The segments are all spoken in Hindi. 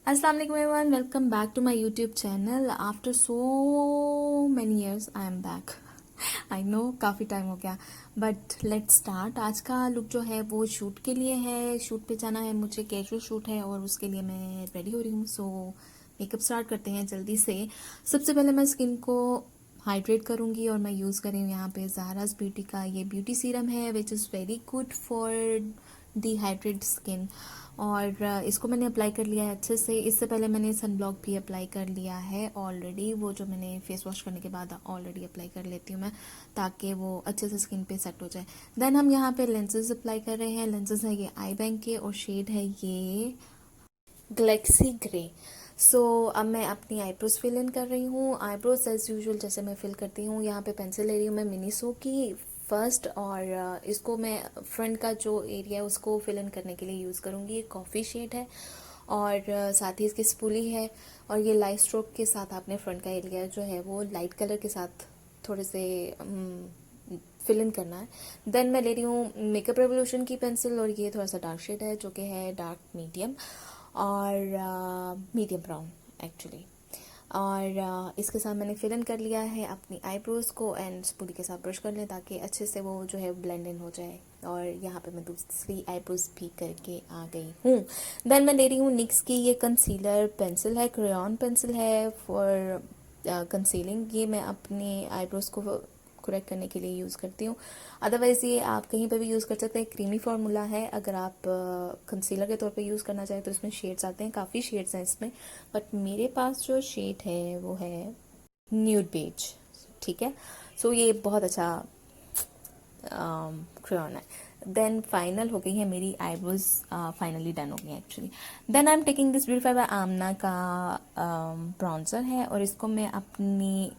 Assalamu alaikum everyone, welcome back to my YouTube channel. After so many years I am back. I know काफ़ी टाइम हो गया बट लेट्स स्टार्ट. आज का लुक जो है वो शूट के लिए है. शूट पे जाना है मुझे, कैजुअल शूट है और उसके लिए मैं रेडी हो रही हूँ. सो मेकअप स्टार्ट करते हैं जल्दी से. सबसे पहले मैं स्किन को हाइड्रेट करूँगी और मैं यूज़ कर रही हूँ यहाँ पे ज़ारा's ब्यूटी का ये ब्यूटी सीरम है which is very good for dehydrate skin. और इसको मैंने अप्लाई कर लिया है अच्छे से. इससे पहले मैंने सन ब्लॉक भी अप्लाई कर लिया है ऑलरेडी. वो जो मैंने फेस वॉश करने के बाद ऑलरेडी अप्लाई कर लेती हूँ मैं, ताकि वो अच्छे से स्किन पे सेट हो जाए. देन हम यहाँ पे लेंसेज अप्लाई कर रहे हैं. लेंसेज है ये आई बैंक के और शेड है ये गैलेक्सी ग्रे. सो अब मैं अपनी आईब्रोज फिल इन कर रही हूँ. आईब्रोज एज यूजुअल जैसे मैं फिल करती हूँ. यहाँ पे पेंसिल ले रही हूँ मैं मिनीसो की फर्स्ट, और इसको मैं फ्रंट का जो एरिया है उसको फिल इन करने के लिए यूज़ करूँगी. ये कॉफ़ी शेड है और साथ ही इसकी स्पूली है. और ये लाइट स्ट्रोक के साथ आपने फ्रंट का एरिया जो है वो लाइट कलर के साथ थोड़े से फिल इन करना है. देन मैं ले रही हूँ मेकअप रेवोल्यूशन की पेंसिल और ये थोड़ा सा डार्क शेड है जो कि है डार्क मीडियम और मीडियम ब्राउन एक्चुअली. और इसके साथ मैंने फिल इन कर लिया है अपनी आईब्रोज को एंड स्पूली के साथ ब्रश कर लें ताकि अच्छे से वो जो है ब्लेंड इन हो जाए. और यहाँ पे मैं दूसरी आईब्रोज भी करके आ गई हूँ. देन मैं ले रही हूँ निक्स की ये कंसीलर पेंसिल है, क्रेयॉन पेंसिल है फॉर कंसीलिंग. ये मैं अपनी आईब्रोज को करेक्ट करने के लिए यूज़ करती हूँ. अदरवाइज़ ये आप कहीं पे भी यूज़ कर सकते हैं. क्रीमी फार्मूला है. अगर आप कंसीलर के तौर पे यूज़ करना चाहें तो इसमें शेड्स आते हैं, काफ़ी शेड्स हैं इसमें, बट मेरे पास जो शेड है वो है न्यूड बेज. ठीक है. सो ये बहुत अच्छा क्रेयॉन है. देन फाइनल हो गई है मेरी आईब्रोज, फाइनली डन हो गई है actually. Then I am taking this beautify by Amna का ब्राउन्जर है और इसको मैं अपनी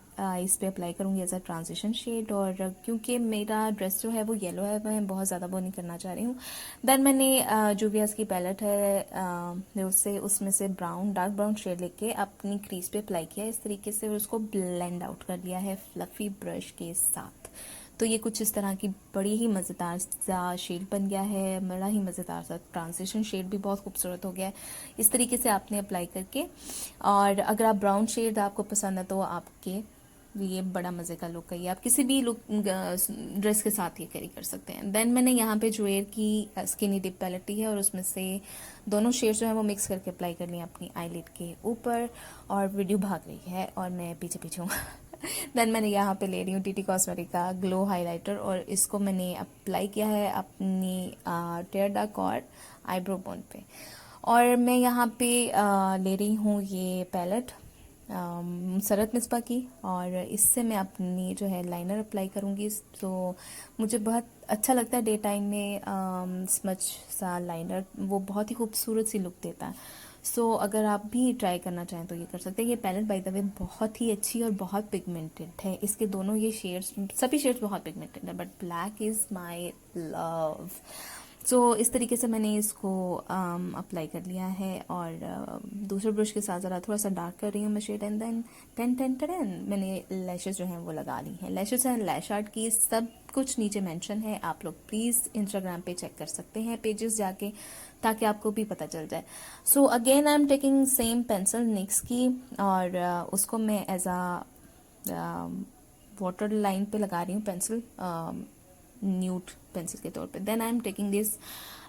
इस पे अप्लाई करूँगी एज अ ट्रांजिशन शेड. और क्योंकि मेरा ड्रेस जो है वो येलो है, मैं बहुत ज़्यादा वो नहीं करना चाह रही हूँ. देन मैंने जूवियास की पैलेट है उसमें से ब्राउन, डार्क ब्राउन शेड लेके अपनी क्रीज पे अप्लाई किया इस तरीके से और उसको ब्लेंड आउट कर लिया है फ्लफी ब्रश के साथ. तो ये कुछ इस तरह की बड़ी ही मज़ेदार सा शेड बन गया है, बड़ा ही मज़ेदार सा ट्रांजिशन शेड भी बहुत खूबसूरत हो गया है इस तरीके से आपने अप्लाई करके. और अगर आप ब्राउन शेड आपको पसंद है तो आपके ये बड़ा मज़े का लुक है. ये आप किसी भी लुक ड्रेस के साथ ये कैरी कर सकते हैं. देन मैंने यहाँ पे जुएर की स्किनी डिप पैलेट ली है और उसमें से दोनों शेड्स जो है वो मिक्स करके अप्लाई कर लिया अपनी आईलिड के ऊपर. और वीडियो भाग रही है और मैं पीछे पीछे हूँ. देन मैंने यहाँ पे ले रही हूँ टीटी कॉस्मेटिक का ग्लो हाइलाइटर और इसको मैंने अप्लाई किया है अपनी टेयर डक और आईब्रो बोन पे. और मैं यहाँ पे ले रही हूँ ये पैलेट सरत मिसबा की और इससे मैं अपनी जो है लाइनर अप्लाई करूँगी. तो मुझे बहुत अच्छा लगता है डे टाइम में स्मच सा लाइनर, वो बहुत ही खूबसूरत सी लुक देता है. सो अगर आप भी ट्राई करना चाहें तो ये कर सकते हैं. ये पैलेट बाय द वे बहुत ही अच्छी और बहुत पिगमेंटेड है. इसके दोनों ये शेड्स, सभी शेड्स बहुत पिगमेंटेड है but black is my love. So इस तरीके से मैंने इसको अप्लाई कर लिया है और दूसरे ब्रश के साथ ज़रा थोड़ा सा डार्क कर रही हूँ मैं शेड. एंड देन टेन मैंने लैशेस जो हैं वो लगा ली हैं. लैशेस एंड लैश आर्ट की सब कुछ नीचे मेंशन है, आप लोग प्लीज़ इंस्टाग्राम पे चेक कर सकते हैं पेजेस जाके, ताकि आपको भी पता चल जाए. So again I am taking same pencil NYX की और उसको मैं एज आ वाटर लाइन पे लगा रही हूँ पेंसिल, न्यूड पेंसिल के तौर पे. Then I am taking this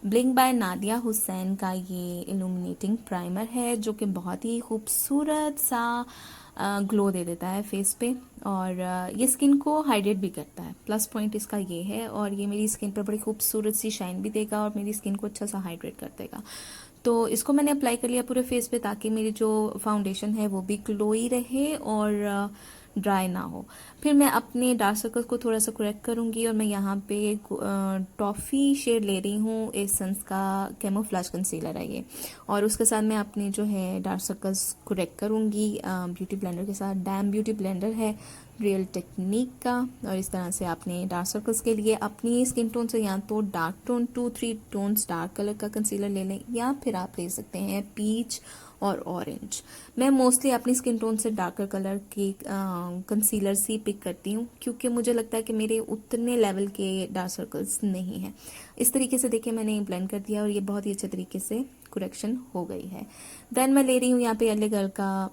blink by Nadia Hussain का ये इल्यूमिनेटिंग प्राइमर है जो कि बहुत ही खूबसूरत सा ग्लो दे देता है फेस पे और ये स्किन को हाइड्रेट भी करता है. प्लस पॉइंट इसका ये है. और ये मेरी स्किन पर बड़ी खूबसूरत सी शाइन भी देगा और मेरी स्किन को अच्छा सा हाइड्रेट कर देगा. तो इसको मैंने अप्लाई कर लिया पूरे फेस पे ताकि मेरी जो फाउंडेशन है वो भी ग्लोई रहे और ड्राई ना हो. फिर मैं अपने डार्क सर्कल्स को थोड़ा सा करेक्ट करूँगी और मैं यहाँ पे टॉफ़ी शेड ले रही हूँ. एसेंस का कैमोफ्लेज कंसीलर है ये और उसके साथ मैं अपने जो है डार्क सर्कल्स करेक्ट करूँगी ब्यूटी ब्लेंडर के साथ. डैम ब्यूटी ब्लेंडर है रियल टेक्निक का। और इस तरह से आपने डार्क सर्कल्स के लिए अपनी स्किन टोन से या तो dark tone 2-3 tones dark colour का कंसीलर ले लें, या फिर आप ले सकते हैं पीच और ऑरेंज। मैं मोस्टली अपनी स्किन टोन से डार्कर कलर के कंसीलर्स ही पिक करती हूँ, क्योंकि मुझे लगता है कि मेरे उतने लेवल के डार्क सर्कल्स नहीं हैं। इस तरीके से देखिए मैंने ब्लेंड कर दिया और ये बहुत ही अच्छे तरीके से करेक्शन हो गई है। देन मैं ले रही हूँ यहाँ पे येलो कलर का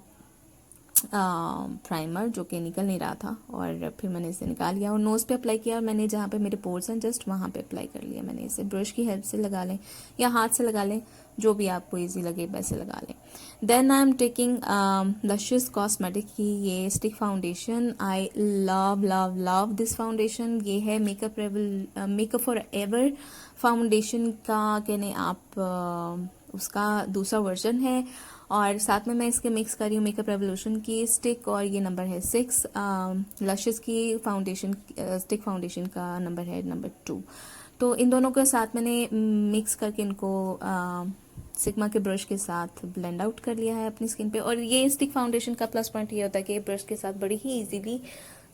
प्राइमर, जो कि निकल नहीं रहा था, और फिर मैंने इसे निकाल लिया और नोज़ पे अप्लाई किया, और मैंने जहाँ पे मेरे पोर्स हैं जस्ट वहाँ पे अप्लाई कर लिया। मैंने इसे ब्रश की हेल्प से लगा लें या हाथ से लगा लें, जो भी आपको इजी लगे वैसे लगा लें। Then I am taking luscious cosmetic की ये stick foundation. I love love love this foundation. ये है मेकअप फॉर एवर फाउंडेशन का, कहने आप उसका दूसरा वर्जन है, और साथ में मैं इसके मिक्स कर रही हूँ मेकअप रेवोल्यूशन की स्टिक, और ये नंबर है 6। लशियस की फाउंडेशन स्टिक फाउंडेशन का नंबर है नंबर 2। तो इन दोनों के साथ मैंने मिक्स करके इनको सिग्मा के ब्रश के साथ ब्लेंड आउट कर लिया है अपनी स्किन पे। और ये स्टिक फाउंडेशन का प्लस पॉइंट ये होता है कि ब्रश के साथ बड़ी ही इजीली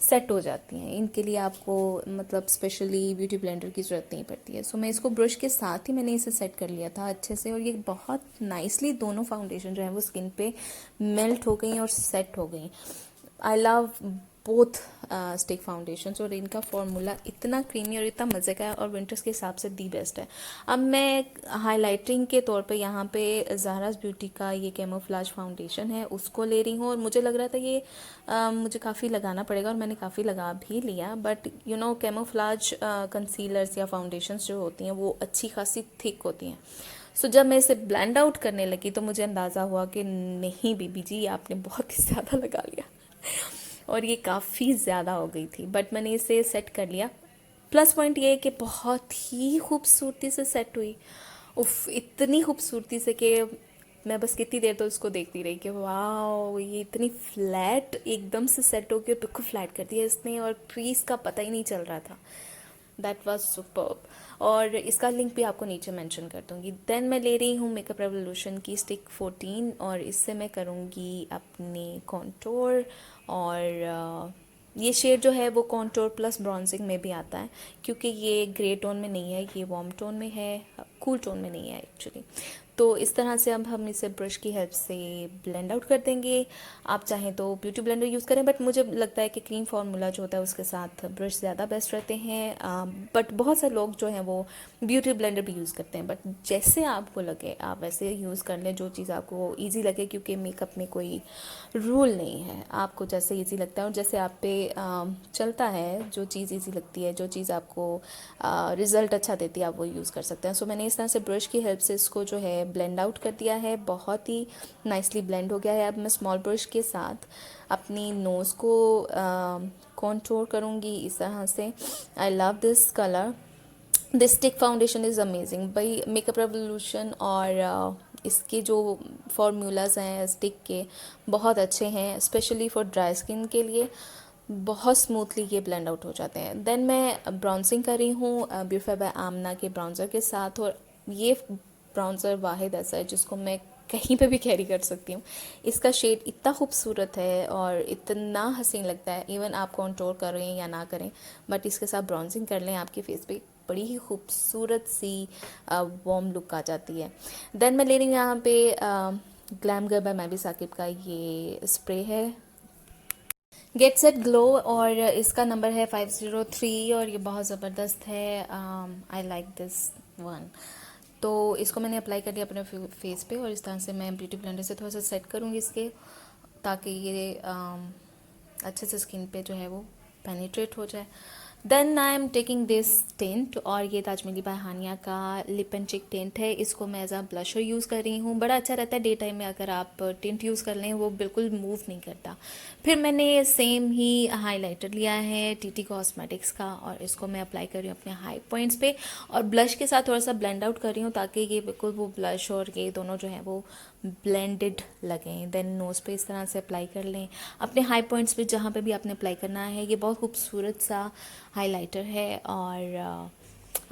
सेट हो जाती हैं। इनके लिए आपको मतलब स्पेशली ब्यूटी ब्लेंडर की ज़रूरत नहीं पड़ती है। सो मैं इसको ब्रश के साथ ही मैंने इसे सेट कर लिया था अच्छे से, और ये बहुत नाइसली दोनों फाउंडेशन जो है वो स्किन पे मेल्ट हो गई और सेट हो गई। I love both stick foundations, और इनका फॉर्मूला इतना क्रीमी और इतना मज़े का है, और विंटर्स के हिसाब से दी बेस्ट है। अब मैं हाइलाइटिंग के तौर पे यहाँ पे ज़ारास ब्यूटी का ये कैमोफ्लेज फाउंडेशन है उसको ले रही हूँ, और मुझे लग रहा था ये मुझे काफ़ी लगाना पड़ेगा, और मैंने काफ़ी लगा भी लिया। But you know camouflage concealers या फाउंडेशंस जो होती हैं वो अच्छी खासी थिक होती हैं। सो जब मैं इसे ब्लेंड आउट करने लगी तो मुझे अंदाज़ा हुआ कि नहीं बीबी जी, आपने बहुत ही ज़्यादा लगा लिया और ये काफ़ी ज़्यादा हो गई थी। बट मैंने इसे सेट कर लिया। प्लस पॉइंट ये है कि बहुत ही खूबसूरती से सेट हुई। उफ, इतनी खूबसूरती से कि मैं बस कितनी देर तो इसको देखती रही कि वाह, ये इतनी फ्लैट एकदम से सेट हो के बिल्कुल फ्लैट कर दिया इसने, और क्रीज का पता ही नहीं चल रहा था। That was superb. और इसका लिंक भी आपको नीचे मेंशन कर दूंगी। देन मैं ले रही हूँ मेकअप रेवोल्यूशन की स्टिक 14, और इससे मैं करूँगी अपने कॉन्टोर। और ये शेड जो है वो कॉन्टोर प्लस ब्रॉन्जिंग में भी आता है, क्योंकि ये ग्रे टोन में नहीं है, ये वार्म टोन में है, कूल टोन में नहीं है एक्चुअली। तो इस तरह से अब हम इसे ब्रश की हेल्प से ब्लेंड आउट कर देंगे। आप चाहें तो ब्यूटी ब्लेंडर यूज़ करें, बट मुझे लगता है कि क्रीम फार्मूला जो होता है उसके साथ ब्रश ज़्यादा बेस्ट रहते हैं। बट बहुत से लोग जो हैं वो ब्यूटी ब्लेंडर भी यूज़ करते हैं, बट जैसे आपको लगे आप वैसे यूज़ कर लें, जो चीज़ आपको ईजी लगे, क्योंकि मेकअप में कोई रूल नहीं है। आपको जैसे ईजी लगता है और जैसे आप पे चलता है, जो चीज़ ईजी लगती है, जो चीज़ आपको रिज़ल्ट अच्छा देती है, आप वो यूज़ कर सकते हैं। सो मैंने इस तरह से ब्रश की हेल्प से इसको जो है ब्लेंड आउट कर दिया है। बहुत ही नाइसली ब्लेंड हो गया है। अब मैं स्मॉल ब्रश के साथ अपनी नोज़ को कॉन्टूर करूँगी इस तरह से। I love this colour. This stick foundation is amazing भाई। मेकअप रेवोल्यूशन और इसके जो फार्मूलाज हैं स्टिक के बहुत अच्छे हैं, स्पेशली फॉर ड्राई स्किन के लिए बहुत स्मूथली ये ब्लेंड आउट हो जाते हैं। देन मैं ब्राउन्सिंग कर रही हूँ ब्यूटीफाई बाय आमना के ब्राउन्जर के साथ, और ये ब्राउन्जर वाहिद ऐसा है जिसको मैं कहीं पे भी कैरी कर सकती हूँ। इसका शेड इतना खूबसूरत है और इतना हसीन लगता है, इवन आप कॉन्टूर करें या ना करें, बट इसके साथ ब्राउन्सिंग कर लें, आपके फेस पे बड़ी ही खूबसूरत सी वार्म लुक आ जाती है। देन मैं ले रही हूँ यहाँ पे glam girl by maybe Saqib का ये स्प्रे है, गेट सेट ग्लो, और इसका नंबर है 503, और ये बहुत ज़बरदस्त है। I like this one. तो इसको मैंने अप्लाई कर दिया अपने फेस पे, और इस तरह से मैं ब्यूटी ब्लेंडर से थोड़ा सा सेट करूँगी इसके, ताकि ये अच्छे से स्किन पे जो है वो पेनिट्रेट हो जाए। Then I am taking this tent, और ये ताजमहली बाय हानिया का लिप एंड चिक टेंट है। इसको मैं एज अ ब्लशर यूज़ कर रही हूँ। बड़ा अच्छा रहता है डे टाइम में, अगर आप टेंट यूज़ कर लें वो बिल्कुल मूव नहीं करता। फिर मैंने सेम ही हाइलाइटर लिया है टीटी कॉस्मेटिक्स का, और इसको मैं अप्लाई कर रही हूँ अपने हाई पॉइंट्स पे, और ब्लश के साथ थोड़ा सा ब्लेंड आउट कर रही हूँ, ताकि ये बिल्कुल वो ब्लश और ये दोनों जो है वो ब्लेंडेड लगें। देन नोज़ पे इस तरह से अप्लाई कर लें अपने हाई पॉइंट्स पे, जहाँ पे भी आपने अप्लाई करना है। ये बहुत खूबसूरत सा हाइलाइटर है, और